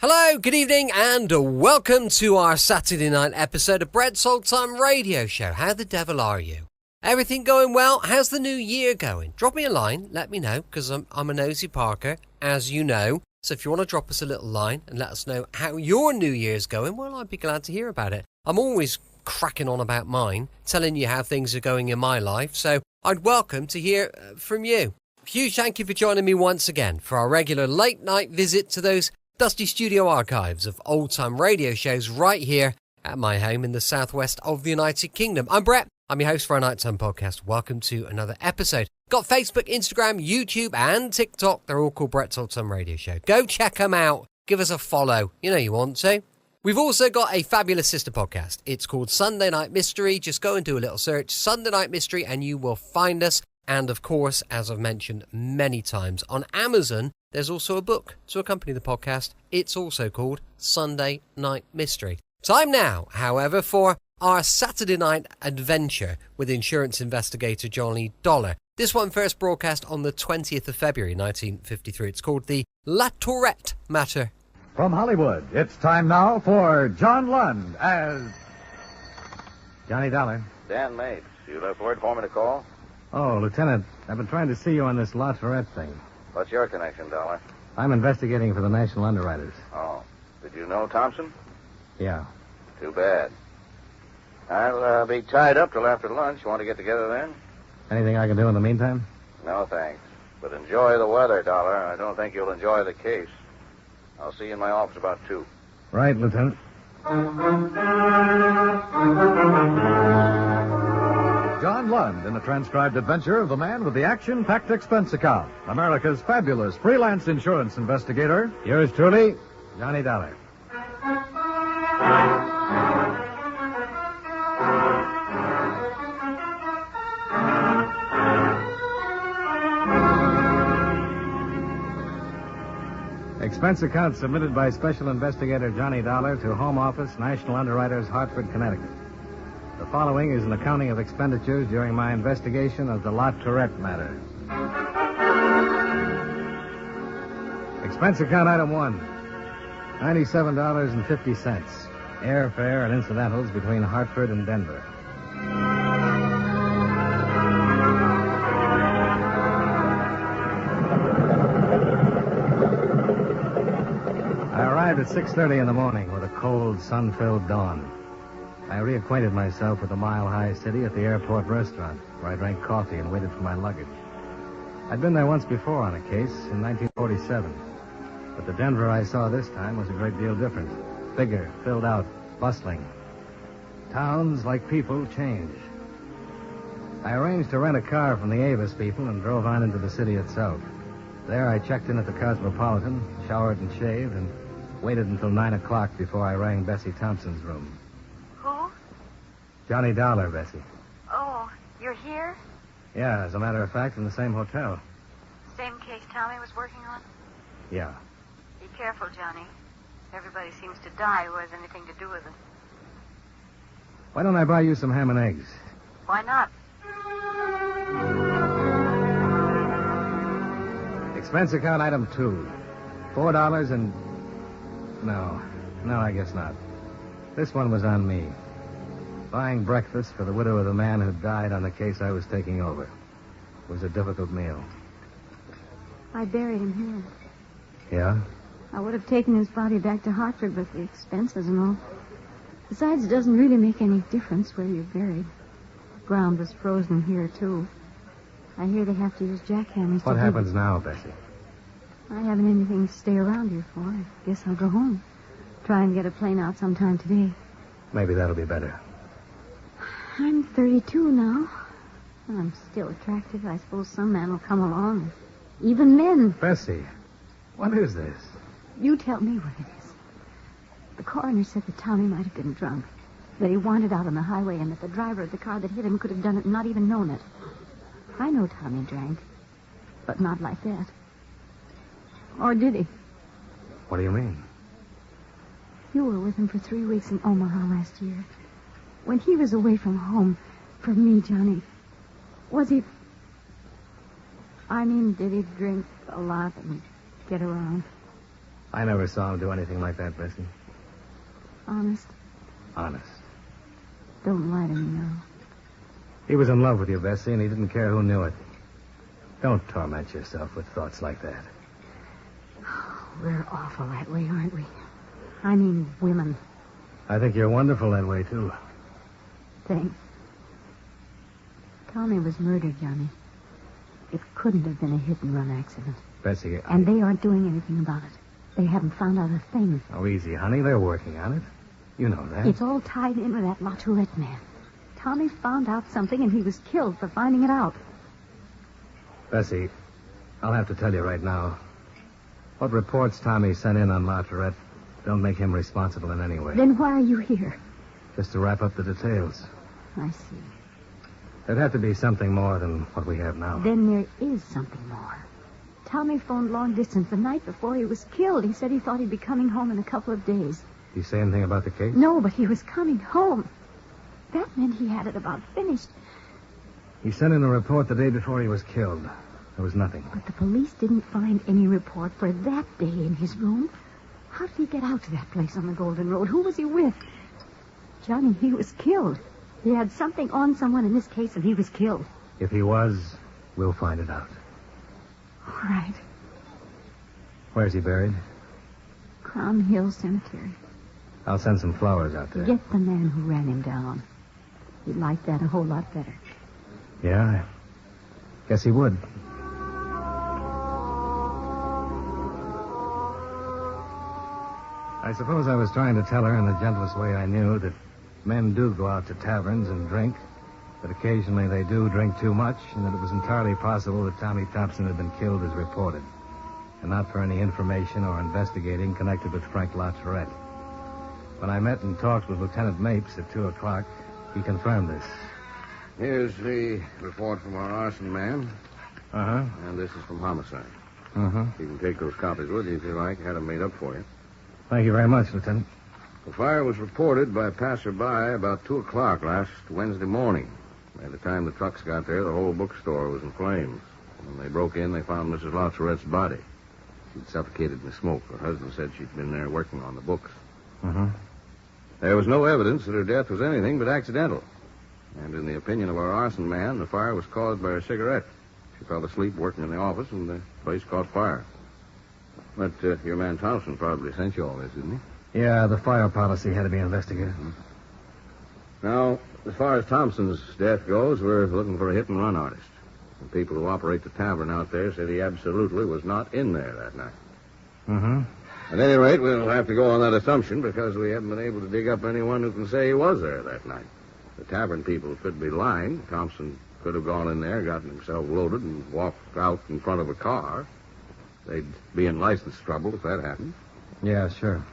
Hello, good evening, and welcome to our Saturday night episode of Brett's Old Time Radio Show. How the devil are you? Everything going well? How's the new year going? Drop me a line, let me know, because I'm a nosy Parker, as you know. So if you want to drop us a little line and let us know how your new year's going, well, I'd be glad to hear about it. I'm always cracking on about mine, telling you how things are going in my life, so I'd welcome to hear from you. Huge thank you for joining me once again for our regular late night visit to those dusty studio archives of old-time radio shows right here at my home in the southwest of the United Kingdom. I'm Brett. I'm your host for our Nighttime Podcast. Welcome to another episode. Got Facebook, Instagram, YouTube, and TikTok. They're all called Brett's Old Time Radio Show. Go check them out. Give us a follow. You know you want to. We've also got a fabulous sister podcast. It's called Sunday Night Mystery. Just go and do a little search, Sunday Night Mystery, and you will find us. And of course, as I've mentioned many times, on Amazon, there's also a book to accompany the podcast. It's also called Sunday Night Mystery. Time now, however, for our Saturday night adventure with insurance investigator Johnny Dollar. This one first broadcast on the 20th of February 1953. It's called the Latourette Matter. From Hollywood, it's time now for John Lund as Johnny Dollar. Dan Mates, you left word for me to call? Oh, Lieutenant, I've been trying to see you on this Latourette thing. What's your connection, Dollar? I'm investigating for the National Underwriters. Oh. Did you know Thompson? Yeah. Too bad. I'll be tied up till after lunch. Want to get together then? Anything I can do in the meantime? No, thanks. But enjoy the weather, Dollar. I don't think you'll enjoy the case. I'll see you in my office about 2. Right, Lieutenant. John Lund in the transcribed adventure of the man with the action-packed expense account. America's fabulous freelance insurance investigator. Yours truly, Johnny Dollar. Expense account submitted by Special Investigator Johnny Dollar to Home Office, National Underwriters, Hartford, Connecticut. The following is an accounting of expenditures during my investigation of the Latourette matter. Expense account item 1, $97.50. Airfare and incidentals between Hartford and Denver. I arrived at 6:30 in the morning with a cold, sun-filled dawn. I reacquainted myself with the mile-high city at the airport restaurant, where I drank coffee and waited for my luggage. I'd been there once before on a case in 1947, but the Denver I saw this time was a great deal different. Bigger, filled out, bustling. Towns, like people, change. I arranged to rent a car from the Avis people and drove on into the city itself. There I checked in at the Cosmopolitan, showered and shaved, and waited until 9 o'clock before I rang Bessie Thompson's room. Who? Johnny Dollar, Bessie. Oh, you're here? Yeah, as a matter of fact, in the same hotel. Same case Tommy was working on? Yeah. Be careful, Johnny. Everybody seems to die who has anything to do with it. Why don't I buy you some ham and eggs? Why not? Expense account item 2. $4 and... No, I guess not. This one was on me. Buying breakfast for the widow of the man who died on the case I was taking over. It was a difficult meal. I buried him here. Yeah? I would have taken his body back to Hartford, but the expenses and all. Besides, it doesn't really make any difference where you're buried. The ground was frozen here, too. I hear they have to use jackhammers What happens now, Bessie? I haven't anything to stay around here for. I guess I'll go home. Try and get a plane out sometime today. Maybe that'll be better. I'm 32 now. I'm still attractive. I suppose some man will come along. Even men. Bessie, what is this? You tell me what it is. The coroner said that Tommy might have been drunk. That he wandered out on the highway and that the driver of the car that hit him could have done it and not even known it. I know Tommy drank. But not like that. Or did he? What do you mean? You were with him for 3 weeks in Omaha last year. When he was away from home, from me, Johnny, was he... I mean, did he drink a lot and get around? I never saw him do anything like that, Bessie. Honest? Honest. Don't lie to me now. He was in love with you, Bessie, and he didn't care who knew it. Don't torment yourself with thoughts like that. We're awful that way, aren't we? I mean, women. I think you're wonderful that way, too. Thanks. Tommy was murdered, Johnny. It couldn't have been a hit-and-run accident. Bessie, And they aren't doing anything about it. They haven't found out a thing. Oh, easy, honey. They're working on it. You know that. It's all tied in with that Latourette man. Tommy found out something, and he was killed for finding it out. Bessie, I'll have to tell you right now. What reports Tommy sent in on Latourette don't make him responsible in any way. Then why are you here? Just to wrap up the details. I see. There'd have to be something more than what we have now. Then there is something more. Tommy phoned long distance the night before he was killed. He said he thought he'd be coming home in a couple of days. Did he say anything about the case? No, but he was coming home. That meant he had it about finished. He sent in a report the day before he was killed. There was nothing. But the police didn't find any report for that day in his room. How did he get out to that place on the Golden Road? Who was he with? Johnny, he was killed. He had something on someone in this case, and he was killed. If he was, we'll find it out. All right. Where's he buried? Crown Hill Cemetery. I'll send some flowers out there. Get the man who ran him down. He'd like that a whole lot better. Yeah, I guess he would. I suppose I was trying to tell her in the gentlest way I knew that men do go out to taverns and drink, that occasionally they do drink too much, and that it was entirely possible that Tommy Thompson had been killed as reported, and not for any information or investigating connected with Frank Latourette. When I met and talked with Lieutenant Mapes at 2 o'clock, he confirmed this. Here's the report from our arson man. Uh-huh. And this is from homicide. Uh-huh. You can take those copies with you if you like. Had them made up for you. Thank you very much, Lieutenant. The fire was reported by a passerby about 2 o'clock last Wednesday morning. By the time the trucks got there, the whole bookstore was in flames. When they broke in, they found Mrs. Latourette's body. She'd suffocated in the smoke. Her husband said she'd been there working on the books. Uh-huh. There was no evidence that her death was anything but accidental. And in the opinion of our arson man, the fire was caused by her cigarette. She fell asleep working in the office, and the place caught fire. But your man Thompson probably sent you all this, didn't he? Yeah, the fire policy had to be investigated. Now, as far as Thompson's death goes, we're looking for a hit-and-run artist. The people who operate the tavern out there said he absolutely was not in there that night. Mm-hmm. At any rate, we'll have to go on that assumption because we haven't been able to dig up anyone who can say he was there that night. The tavern people could be lying. Thompson could have gone in there, gotten himself loaded, and walked out in front of a car. They'd be in license trouble if that happened. Yeah, sure.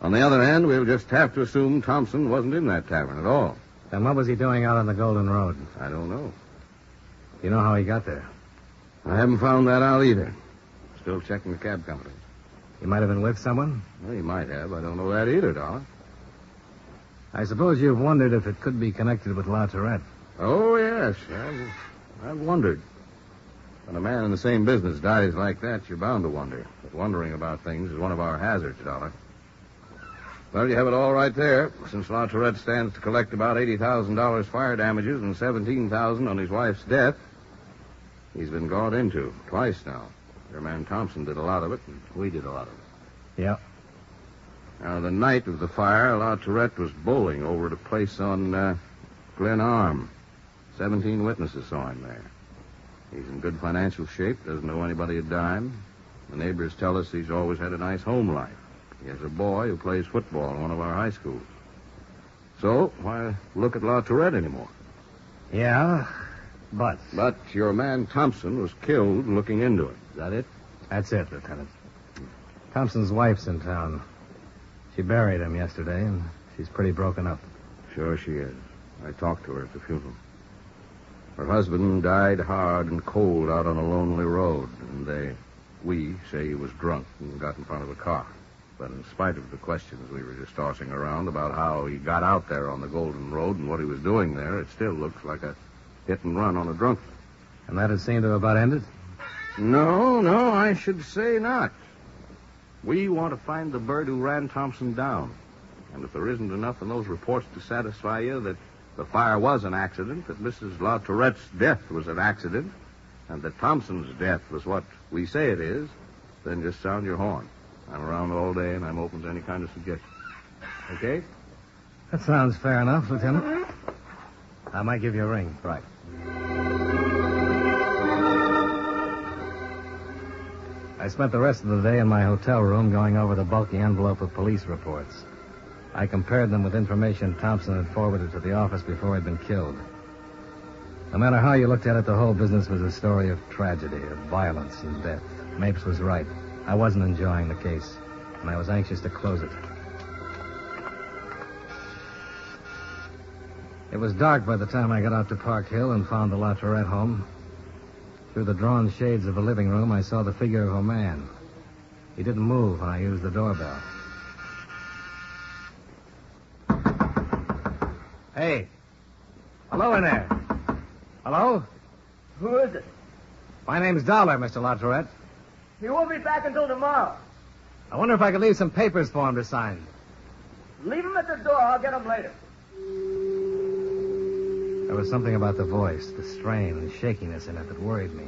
On the other hand, we'll just have to assume Thompson wasn't in that tavern at all. Then what was he doing out on the Golden Road? I don't know. You know how he got there? I haven't found that out either. Still checking the cab company. He might have been with someone? Well, he might have. I don't know that either, Dollar. I suppose you've wondered if it could be connected with Latourette. Oh, yes. I've wondered. When a man in the same business dies like that, you're bound to wonder. But wondering about things is one of our hazards, Dollar. Well, you have it all right there. Since Latourette stands to collect about $80,000 fire damages and $17,000 on his wife's death, he's been got into twice now. Your man Thompson did a lot of it, and we did a lot of it. Yeah. Now, the night of the fire, Latourette was bowling over at a place on Glen Arm. 17 witnesses saw him there. He's in good financial shape, doesn't owe anybody a dime. The neighbors tell us he's always had a nice home life. He has a boy who plays football in one of our high schools. So, why look at Latourette anymore? Yeah, but... But your man Thompson was killed looking into it. Is that it? That's it, Lieutenant. Thompson's wife's in town. She buried him yesterday, and she's pretty broken up. Sure she is. I talked to her at the funeral. Her husband died hard and cold out on a lonely road, and we say he was drunk and got in front of a car. But in spite of the questions we were just tossing around about how he got out there on the Golden Road and what he was doing there, it still looks like a hit and run on a drunk. And that had seemed to have about ended? No, I should say not. We want to find the bird who ran Thompson down. And if there isn't enough in those reports to satisfy you that the fire was an accident, that Mrs. Latourette's death was an accident, and that Thompson's death was what we say it is, then just sound your horn. I'm around all day, and I'm open to any kind of suggestion. Okay? That sounds fair enough, Lieutenant. I might give you a ring. Right. I spent the rest of the day in my hotel room going over the bulky envelope of police reports. I compared them with information Thompson had forwarded to the office before he'd been killed. No matter how you looked at it, the whole business was a story of tragedy, of violence and death. Mapes was right. I wasn't enjoying the case, and I was anxious to close it. It was dark by the time I got out to Park Hill and found the Latourette home. Through the drawn shades of the living room, I saw the figure of a man. He didn't move when I used the doorbell. Hey. Hello in there. Hello? Who is it? My name's Dollar, Mr. Latourette. He won't be back until tomorrow. I wonder if I could leave some papers for him to sign. Leave him at the door. I'll get him later. There was something about the voice, the strain and shakiness in it that worried me.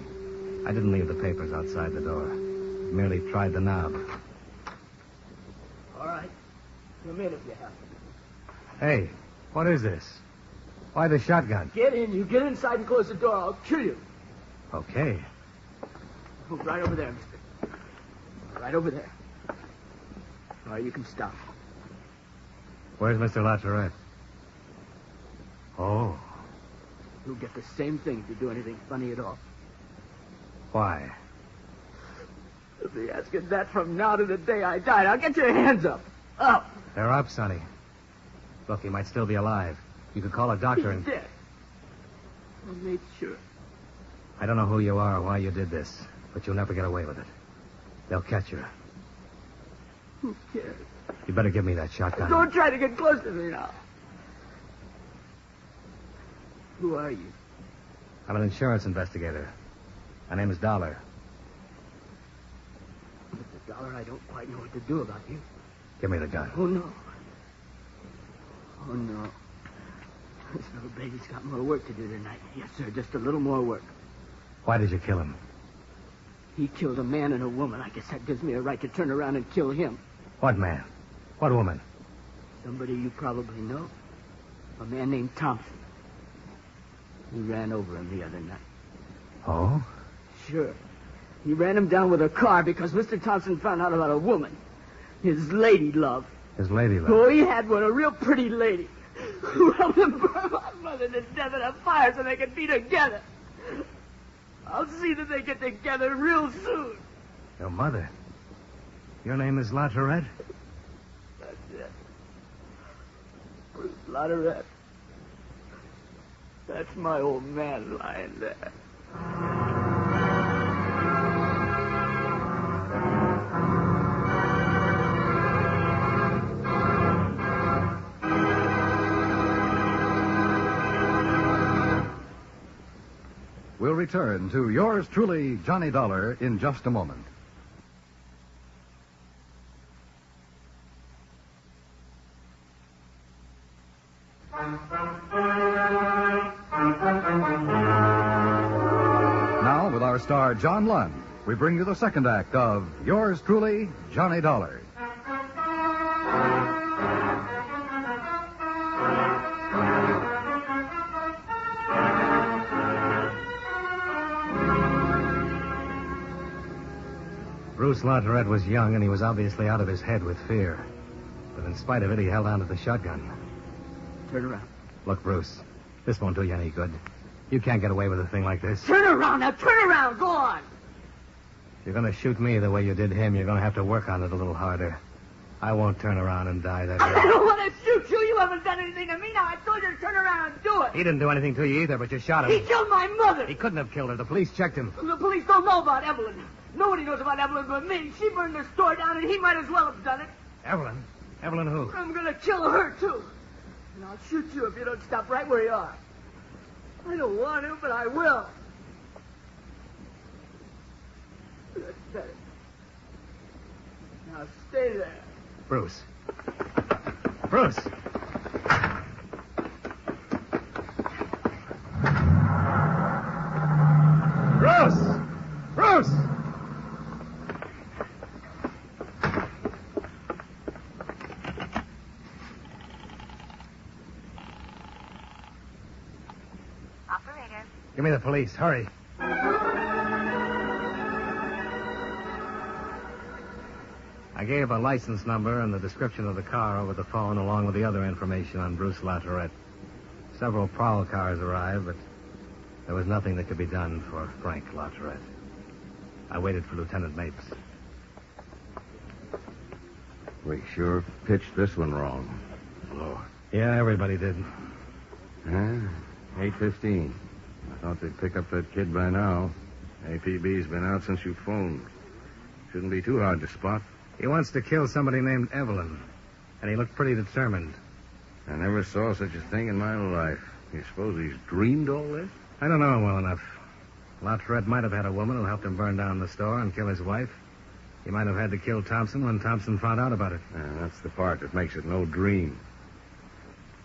I didn't leave the papers outside the door. I merely tried the knob. All right. Come in if you have to. Hey, what is this? Why the shotgun? Get in. You get inside and close the door. I'll kill you. Okay. Move right over there, mister. Right over there. All right, you can stop. Where's Mr. Latourette? Oh. You'll get the same thing if you do anything funny at all. Why? You'll be asking that from now to the day I die. Now get your hands up. Up. They're up, Sonny. Look, he might still be alive. You could call a doctor and... He's dead. I made sure. I don't know who you are or why you did this, but you'll never get away with it. They'll catch you. Who cares? You better give me that shotgun. Don't try to get close to me now. Who are you? I'm an insurance investigator. My name is Dollar. Mr. Dollar, I don't quite know what to do about you. Give me the gun. Oh, no. Oh, no. This little baby's got more work to do tonight. Yes, sir, just a little more work. Why did you kill him? He killed a man and a woman. I guess that gives me a right to turn around and kill him. What man? What woman? Somebody you probably know. A man named Thompson. He ran over him the other night. Oh? Sure. He ran him down with a car because Mr. Thompson found out about a woman. His lady love. His lady love? Oh, he had one, a real pretty lady. Who helped him burn my mother to death in a fire so they could be together. I'll see that they get together real soon. Your mother? Your name is Latourette? That's it. Bruce Latourette. That's my old man lying there. We'll return to yours truly, Johnny Dollar, in just a moment. Now, with our star, John Lund, we bring you the second act of yours truly, Johnny Dollar. Bruce Latourette was young, and he was obviously out of his head with fear. But in spite of it, he held on to the shotgun. Turn around. Look, Bruce, this won't do you any good. You can't get away with a thing like this. Turn around now. Turn around. Go on. If you're going to shoot me the way you did him, you're going to have to work on it a little harder. I won't turn around and die that way. I don't want to shoot you. You haven't done anything to me. Now, I told you to turn around and do it. He didn't do anything to you either, but you shot him. He killed my mother. He couldn't have killed her. The police checked him. The police don't know about Evelyn. Nobody knows about Evelyn but me. She burned the store down, and he might as well have done it. Evelyn? Evelyn who? I'm going to kill her, too. And I'll shoot you if you don't stop right where you are. I don't want to, but I will. That's better. Now stay there. Bruce. Bruce! Bruce! Bruce! Operator. Give me the police. Hurry. I gave a license number and the description of the car over the phone, along with the other information on Bruce Latourette. Several prowl cars arrived, but there was nothing that could be done for Frank Latourette. I waited for Lieutenant Mapes. We sure pitched this one wrong. Lord. Yeah, everybody did. Huh? 8:15. I thought they'd pick up that kid by now. APB's been out since you phoned. Shouldn't be too hard to spot. He wants to kill somebody named Evelyn, and he looked pretty determined. I never saw such a thing in my life. You suppose he's dreamed all this? I don't know him well enough. Latourette might have had a woman who helped him burn down the store and kill his wife. He might have had to kill Thompson when Thompson found out about it. That's the part that makes it no dream.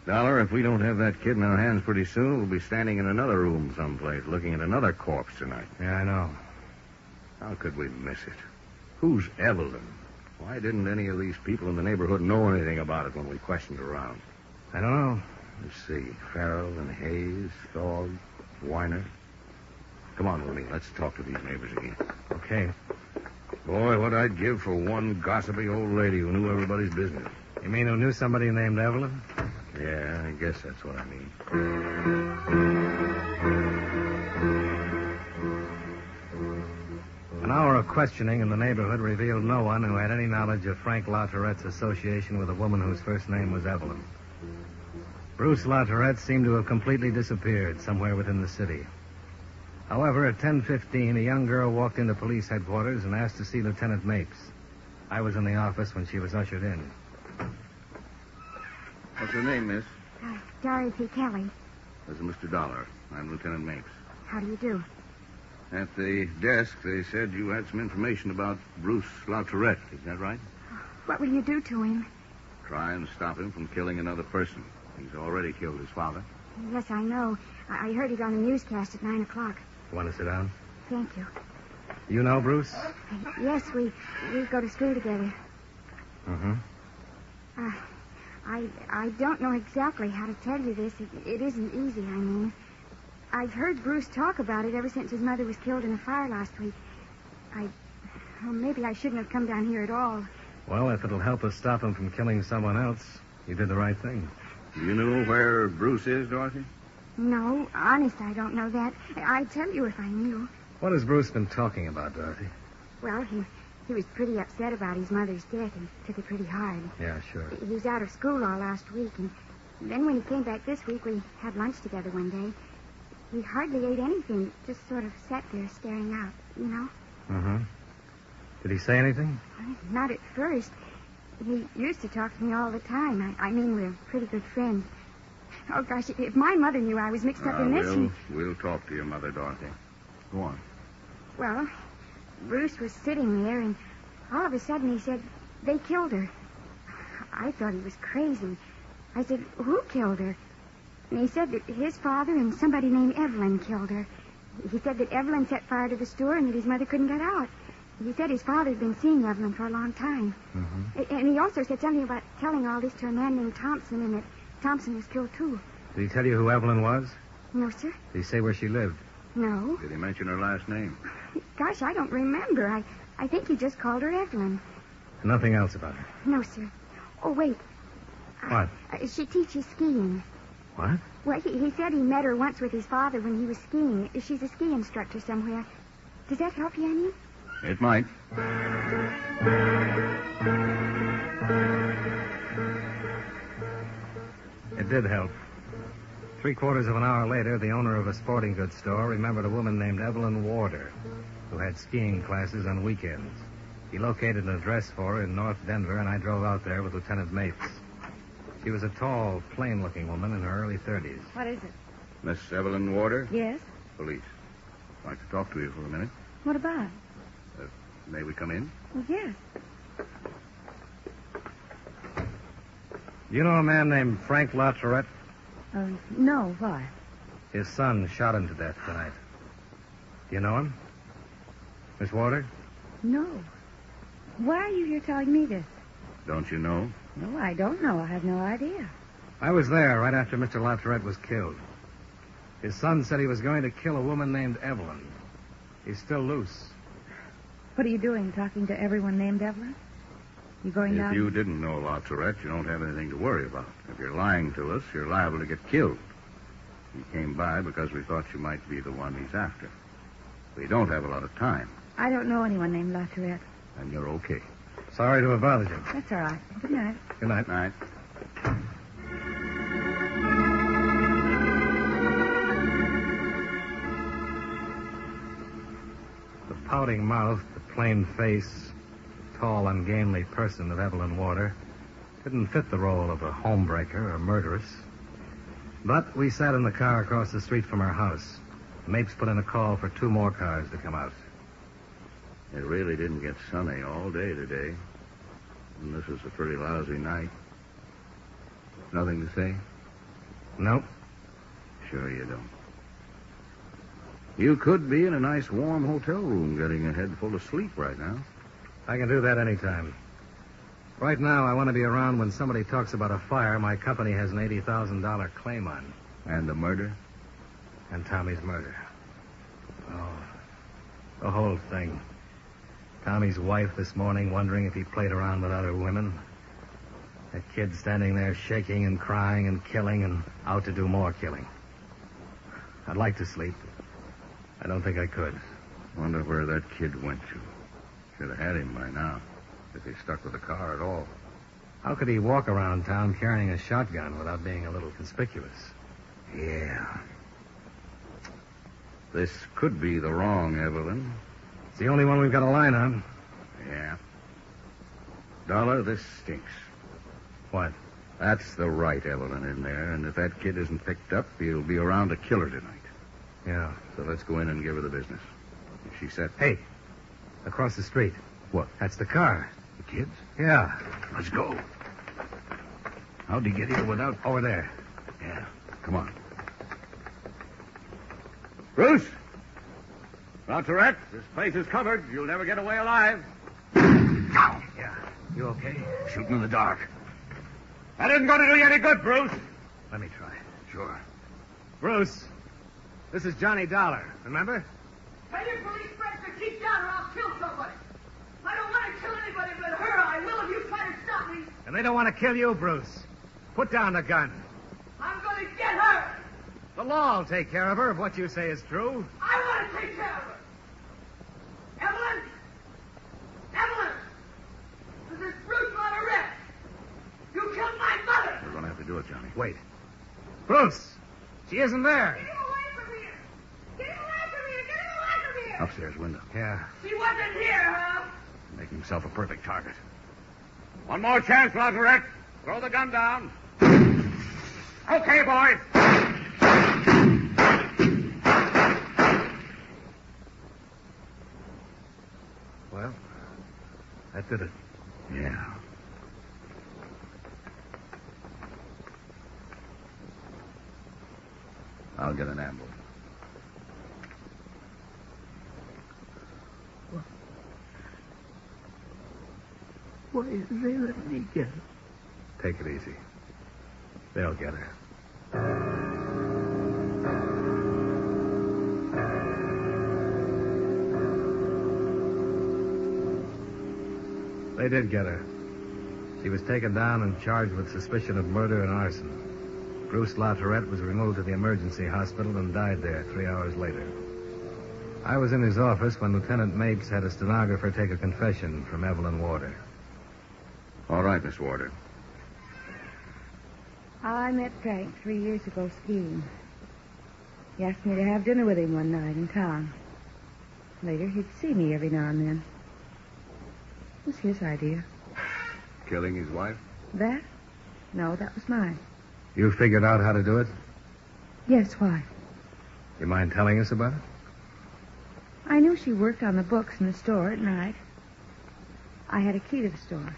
Dollar, if we don't have that kid in our hands pretty soon, we'll be standing in another room someplace looking at another corpse tonight. Yeah, I know. How could we miss it? Who's Evelyn? Why didn't any of these people in the neighborhood know anything about it when we questioned around? I don't know. Let's see. Farrell and Hayes, Thog, Weiner. Come on, Willie. Let's talk to these neighbors again. Okay. Boy, what I'd give for one gossipy old lady who knew everybody's business. You mean who knew somebody named Evelyn? Yeah, I guess that's what I mean. An hour of questioning in the neighborhood revealed no one who had any knowledge of Frank Latourette's association with a woman whose first name was Evelyn. Bruce Latourette seemed to have completely disappeared somewhere within the city. However, at 10:15, a young girl walked into police headquarters and asked to see Lieutenant Mapes. I was in the office when she was ushered in. What's your name, miss? Dorothy Kelly. This is Mr. Dollar. I'm Lieutenant Mapes. How do you do? At the desk, they said you had some information about Bruce Latourette. Is that right? What will you do to him? Try and stop him from killing another person. He's already killed his father. Yes, I know. I heard it on the newscast at 9 o'clock. You want to sit down? Thank you. You know Bruce? Yes, we go to school together. Mm-hmm. I don't know exactly how to tell you this. It isn't easy, I mean. I've heard Bruce talk about it ever since his mother was killed in a fire last week. Maybe I shouldn't have come down here at all. Well, if it'll help us stop him from killing someone else, you did the right thing. Do you know where Bruce is, Dorothy? No, honest, I don't know that. I'd tell you if I knew. What has Bruce been talking about, Dorothy? Well, he was pretty upset about his mother's death and took it pretty hard. Yeah, sure. He was out of school all last week, and then when he came back this week, we had lunch together one day. He hardly ate anything, just sort of sat there staring out, you know? Mm-hmm. Did he say anything? Not at first. He used to talk to me all the time. I mean, we're pretty good friends. Oh, gosh, if my mother knew I was mixed up in this... We'll talk to your mother, Dorothy. Go on. Well, Bruce was sitting there, and all of a sudden he said, they killed her. I thought he was crazy. I said, who killed her? And he said that his father and somebody named Evelyn killed her. He said that Evelyn set fire to the store and that his mother couldn't get out. He said his father had been seeing Evelyn for a long time. Mm-hmm. And he also said something about telling all this to a man named Thompson and that Thompson was killed, too. Did he tell you who Evelyn was? No, sir. Did he say where she lived? No. Did he mention her last name? Gosh, I don't remember. I think he just called her Evelyn. Nothing else about her? No, sir. Oh, wait. What? She teaches skiing. What? Well, he said he met her once with his father when he was skiing. She's a ski instructor somewhere. Does that help you any? It might. It did help. 3/4 of an hour later, the owner of a sporting goods store remembered a woman named Evelyn Warder, who had skiing classes on weekends. He located an address for her in North Denver, and I drove out there with Lieutenant Mapes. She was a tall, plain-looking woman in her early 30s. What is it? Miss Evelyn Warder? Yes? Police. I'd like to talk to you for a minute. What about? May we come in? Well, yes. You know a man named Frank Latourette? No, why? His son shot him to death tonight. Do you know him? Miss Warder? No. Why are you here telling me this? Don't you know? No, I don't know. I have no idea. I was there right after Mr. Latourette was killed. His son said he was going to kill a woman named Evelyn. He's still loose. What are you doing, talking to everyone named Evelyn? You going down? If you didn't know Latourette, you don't have anything to worry about. If you're lying to us, you're liable to get killed. He came by because we thought you might be the one he's after. We don't have a lot of time. I don't know anyone named Latourette. And you're okay. Sorry to have bothered you. That's all right. Good night. Good night. Night. The pouting mouth, the plain face, the tall, ungainly person of Evelyn Warder didn't fit the role of a homebreaker or murderess. But we sat in the car across the street from her house. Mapes put in a call for 2 more cars to come out. It really didn't get sunny all day today. And this is a pretty lousy night. Nothing to say? Nope. Sure you don't. You could be in a nice warm hotel room getting a head full of sleep right now. I can do that anytime. Right now, I want to be around when somebody talks about a fire my company has an $80,000 claim on. And the murder? And Tommy's murder. Oh, the whole thing. Tommy's wife this morning wondering if he played around with other women. That kid standing there shaking and crying and killing and out to do more killing. I'd like to sleep. I don't think I could. Wonder where that kid went to. Should have had him by now, if he stuck with the car at all. How could he walk around town carrying a shotgun without being a little conspicuous? Yeah. This could be the wrong Evelyn. It's the only one we've got a line on. Yeah. Dollar, this stinks. What? That's the right Evelyn in there, and if that kid isn't picked up, he'll be around to kill her tonight. Yeah. So let's go in and give her the business. If she said... Hey, across the street. What? That's the car. The kids? Yeah. Let's go. How'd he get here without... Over there. Yeah. Come on. Bruce! Latourette, this place is covered. You'll never get away alive. Ow. Yeah. You okay? Shooting in the dark. That isn't going to do you any good, Bruce. Let me try. Sure. Bruce, this is Johnny Dollar, remember? Tell your police friends to keep down or I'll kill somebody. I don't want to kill anybody but her. I will if you try to stop me. And they don't want to kill you, Bruce. Put down the gun. I'm going to get her. The law will take care of her if what you say is true. I want to take care of her. Evelyn? Evelyn! This is Bruce Latourette. You killed my mother. We're going to have to do it, Johnny. Wait. Bruce! She isn't there. Get him away from here. Get him away from here. Get him away from here. Upstairs window. Yeah. She wasn't here, huh? Make himself a perfect target. One more chance, Latourette. Throw the gun down. Okay, boys. Well, that did it. Yeah. I'll get an ambulance. Why didn't they let me get her? Take it easy. They'll get her. They did get her. She was taken down and charged with suspicion of murder and arson. Bruce Latourette was removed to the emergency hospital and died there 3 hours later. I was in his office when Lieutenant Mapes had a stenographer take a confession from Evelyn Warder. All right, Miss Warder. I met Frank 3 years ago skiing. He asked me to have dinner with him one night in town. Later, he'd see me every now and then. It was his idea. Killing his wife? That? No, that was mine. You figured out how to do it? Yes, why? You mind telling us about it? I knew she worked on the books in the store at night. I had a key to the store.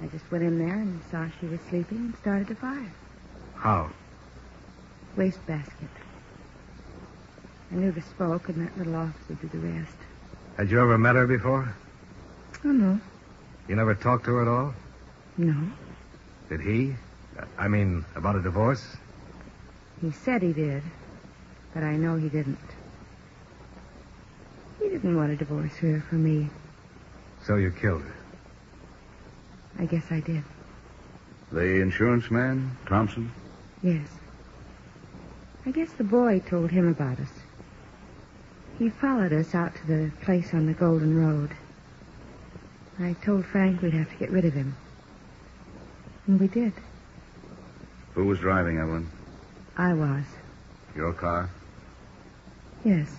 I just went in there and saw she was sleeping and started the fire. How? Wastebasket. I knew the smoke, and that little office would do the rest. Had you ever met her before? Oh, no. You never talked to her at all? No. Did he? I mean, about a divorce? He said he did, but I know he didn't. He didn't want to divorce her for me. So you killed her? I guess I did. The insurance man, Thompson? Yes. I guess the boy told him about us. He followed us out to the place on the Golden Road. I told Frank we'd have to get rid of him. And we did. Who was driving, Evelyn? I was. Your car? Yes.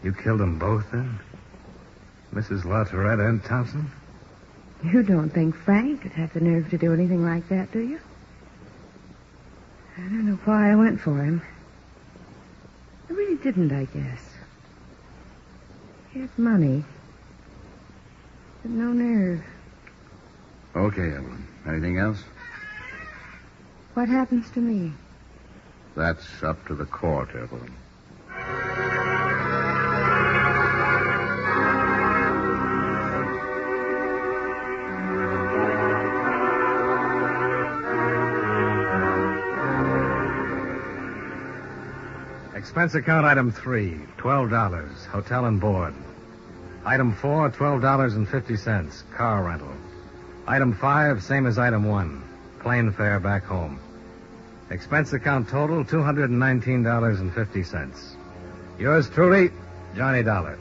You killed them both, then? Mrs. Latourette and Thompson? You don't think Frank could have the nerve to do anything like that, do you? I don't know why I went for him. I really didn't, I guess. He has money, but no nerve. Okay, Evelyn. Anything else? What happens to me? That's up to the court, Evelyn. Expense account item 3, $12, hotel and board. Item 4, $12.50, car rental. Item 5, same as item 1, plane fare back home. Expense account total, $219.50. Yours truly, Johnny Dollar.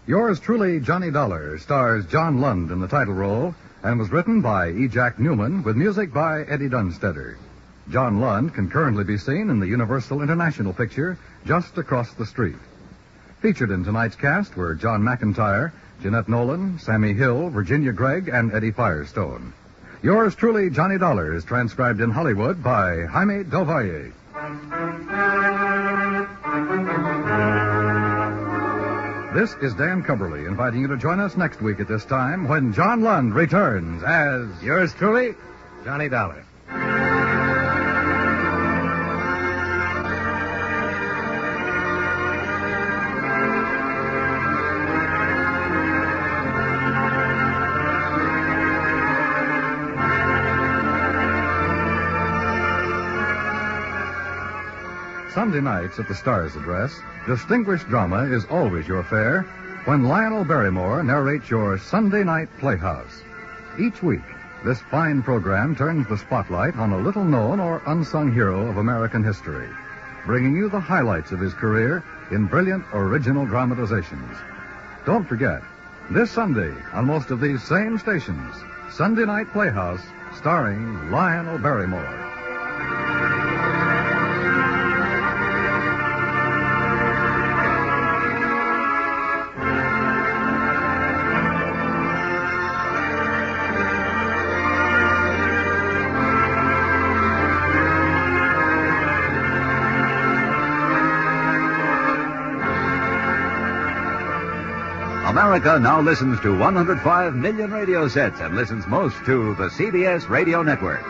Yours truly, Johnny Dollar, stars John Lund in the title role and was written by E. Jack Newman with music by Eddie Dunstetter. John Lund can currently be seen in the Universal International picture Just Across the Street. Featured in tonight's cast were John McIntyre, Jeanette Nolan, Sammy Hill, Virginia Gregg, and Eddie Firestone. Yours truly, Johnny Dollar, is transcribed in Hollywood by Jaime Del Valle. This is Dan Cumberly inviting you to join us next week at this time when John Lund returns as Yours truly, Johnny Dollar. Sunday nights at the Stars Address, distinguished drama is always your fare when Lionel Barrymore narrates your Sunday Night Playhouse. Each week, this fine program turns the spotlight on a little-known or unsung hero of American history, bringing you the highlights of his career in brilliant original dramatizations. Don't forget, this Sunday on most of these same stations, Sunday Night Playhouse, starring Lionel Barrymore. America now listens to 105 million radio sets and listens most to the CBS Radio Network.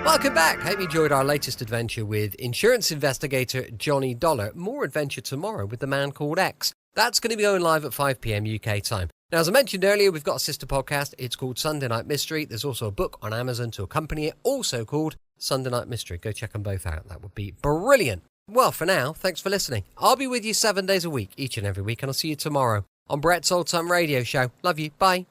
Welcome back. Hope you enjoyed our latest adventure with insurance investigator Johnny Dollar. More adventure tomorrow with the man called X. That's going to be going live at 5 p.m. UK time. Now, as I mentioned earlier, we've got a sister podcast. It's called Sunday Night Mystery. There's also a book on Amazon to accompany it, also called Sunday Night Mystery. Go check them both out. That would be brilliant. Well, for now, thanks for listening. I'll be with you 7 days a week, each and every week, and I'll see you tomorrow on Brett's Old Time Radio Show. Love you. Bye.